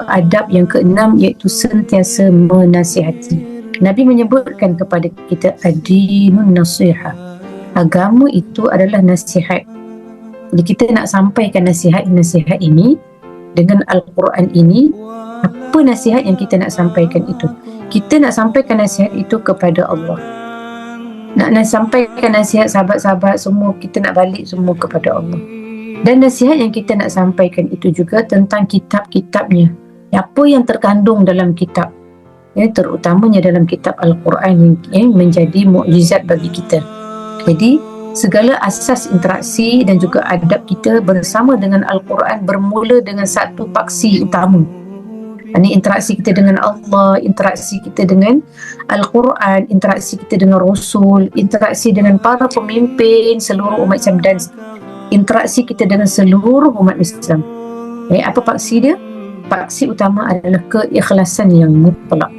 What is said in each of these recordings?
adab yang keenam iaitu sentiasa menasihati. Nabi menyebutkan kepada kita ad-dinun nasiha. Agama itu adalah nasihat. Jadi kita nak sampaikan nasihat-nasihat ini dengan Al-Quran ini. Apa nasihat yang kita nak sampaikan itu? Kita nak sampaikan nasihat itu kepada Allah. Nak sampaikan nasihat sahabat-sahabat semua, kita nak balik semua kepada Allah. Dan nasihat yang kita nak sampaikan itu juga tentang kitab-kitabnya. Apa yang terkandung dalam kitab, terutamanya dalam kitab Al-Quran yang menjadi mukjizat bagi kita. Jadi segala asas interaksi dan juga adab kita bersama dengan Al-Quran bermula dengan satu paksi utama. Ini interaksi kita dengan Allah, interaksi kita dengan Al-Quran, interaksi kita dengan Rasul, interaksi dengan para pemimpin seluruh umat Islam, dan interaksi kita dengan seluruh umat Islam. Apa paksi dia? Paksi utama adalah keikhlasan yang mutlak.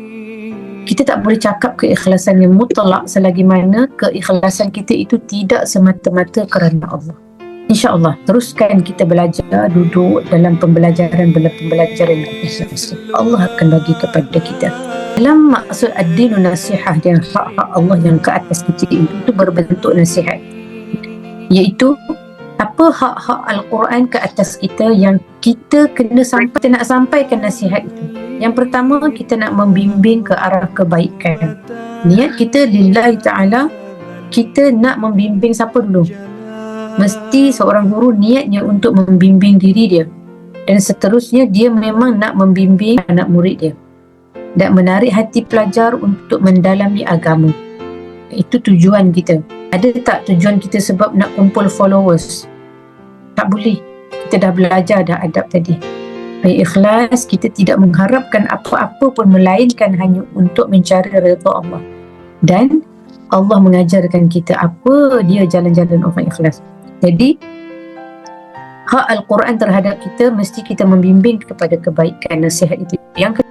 Kita tak boleh cakap keikhlasan yang mutlak selagi mana keikhlasan kita itu tidak semata-mata kerana Allah. InsyaAllah teruskan kita belajar, duduk dalam pembelajaran yang ikhlas. Allah akan bagi kepada kita. Dalam maksud ad-dinun nasihah, dan hak-hak Allah yang ke atas kita itu berbentuk nasihat, iaitu apa hak-hak Al-Quran ke atas kita yang kita kena kita nak sampaikan nasihat itu. Yang pertama, kita nak membimbing ke arah kebaikan. Niat kita lillahi ta'ala, kita nak membimbing siapa dulu? Mesti seorang guru niatnya untuk membimbing diri dia, dan seterusnya dia memang nak membimbing anak murid dia dan menarik hati pelajar untuk mendalami agama. Itu tujuan kita. Ada tak tujuan kita sebab nak kumpul followers? Tak boleh. Kita dah belajar dah adab tadi. Ikhlas, kita tidak mengharapkan apa-apa pun melainkan hanya untuk mencari redha Allah. Dan Allah mengajarkan kita apa dia jalan-jalan orang ikhlas. Jadi hak Al-Quran terhadap kita, mesti kita membimbing kepada kebaikan, nasihat itu. Yang